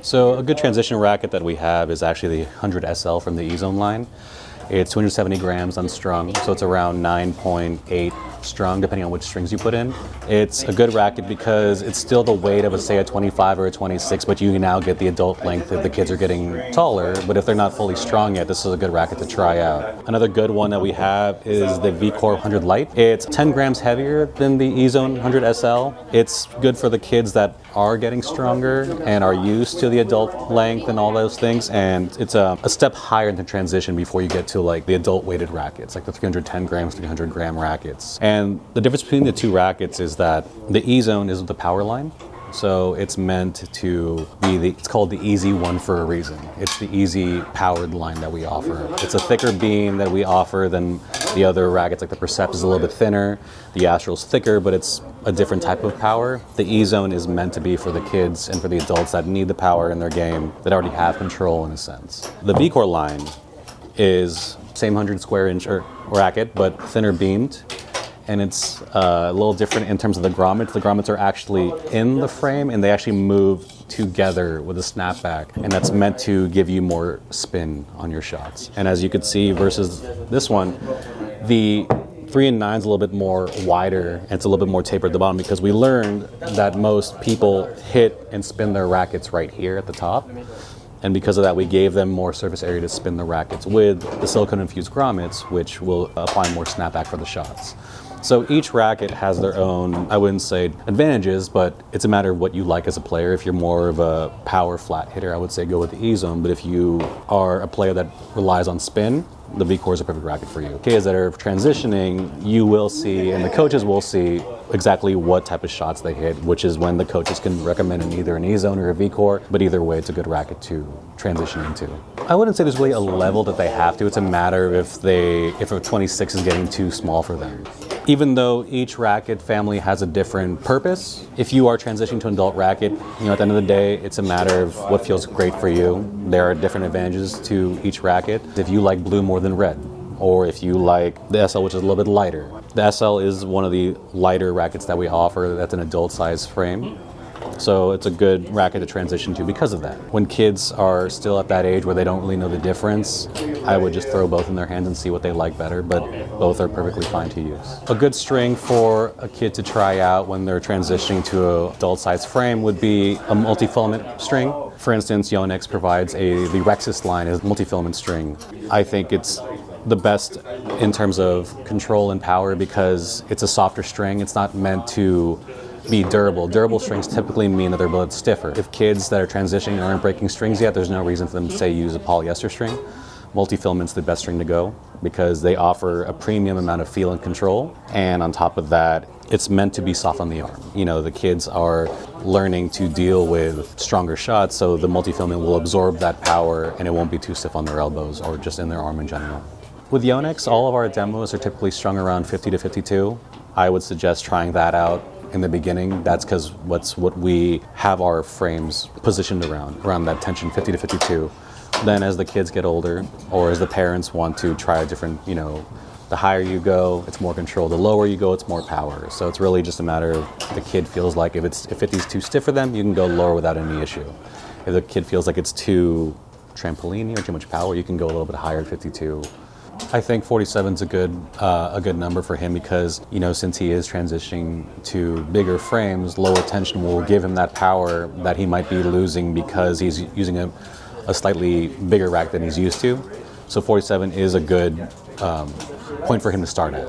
So a good transition racket that we have is actually the 100 SL from the E-Zone line. It's 270 grams unstrung, so it's around 9.8 strung, depending on which strings you put in. It's a good racket because it's still the weight of, say, a 25 or a 26, but you now get the adult length if the kids are getting taller. But if they're not fully strong yet, this is a good racket to try out. Another good one that we have is the V-Core 100 Lite. It's 10 grams heavier than the E-Zone 100 SL. It's good for the kids that are getting stronger and are used to the adult length and all those things, and it's a step higher in the transition before you get to like the adult weighted rackets, like the 310 grams, 300 gram rackets. And the difference between the two rackets is that the E-Zone is the power line. So it's meant to be it's called the easy one for a reason. It's the easy powered line that we offer. It's a thicker beam that we offer than the other rackets, like the Percept is a little bit thinner, the Astral's thicker, but it's a different type of power. The E-Zone is meant to be for the kids and for the adults that need the power in their game, that already have control in a sense. The V-Core line is same 100 square inch racket, but thinner beamed. And it's a little different in terms of the grommets. The grommets are actually in the frame and they actually move together with a snapback. And that's meant to give you more spin on your shots. And as you can see versus this one, the 3 and 9 is a little bit more wider and it's a little bit more tapered at the bottom because we learned that most people hit and spin their rackets right here at the top. And because of that, we gave them more surface area to spin the rackets with the silicone-infused grommets, which will apply more snapback for the shots. So each racket has their own, I wouldn't say advantages, but it's a matter of what you like as a player. If you're more of a power flat hitter, I would say go with the E-Zone. But if you are a player that relies on spin, the V-Core is a perfect racket for you. Kids that are transitioning, you will see, and the coaches will see exactly what type of shots they hit, which is when the coaches can recommend either an E-Zone or a V-Core, but either way, it's a good racket to transition into. I wouldn't say there's really a level that they have to. It's a matter of if a 26 is getting too small for them. Even though each racket family has a different purpose, if you are transitioning to an adult racket, at the end of the day, it's a matter of what feels great for you. There are different advantages to each racket. If you like blue more than red, or if you like the SL, which is a little bit lighter. The SL is one of the lighter rackets that we offer. That's an adult size frame. So it's a good racket to transition to because of that. When kids are still at that age where they don't really know the difference, I would just throw both in their hands and see what they like better, but both are perfectly fine to use. A good string for a kid to try out when they're transitioning to an adult size frame would be a multi-filament string. For instance, Yonex provides the Rexus line as multi-filament string. I think it's the best in terms of control and power because it's a softer string. It's not meant to be durable. Durable strings typically mean that they're a bit stiffer. If kids that are transitioning and aren't breaking strings yet, there's no reason for them to say use a polyester string. Multi-filament's the best string to go because they offer a premium amount of feel and control. And on top of that, it's meant to be soft on the arm. The kids are learning to deal with stronger shots, so the multi-filament will absorb that power and it won't be too stiff on their elbows or just in their arm in general. With Yonex, all of our demos are typically strung around 50 to 52. I would suggest trying that out in the beginning. That's because what we have our frames positioned around that tension 50 to 52. Then as the kids get older, or as the parents want to try a different, the higher you go, it's more control. The lower you go, it's more power. So it's really just a matter of the kid feels like if 50 is too stiff for them, you can go lower without any issue. If the kid feels like it's too trampoline or too much power, you can go a little bit higher at 52. I think 47 is a good number for him because, since he is transitioning to bigger frames, lower tension will give him that power that he might be losing because he's using a slightly bigger racket than he's used to. So 47 is a good point for him to start at.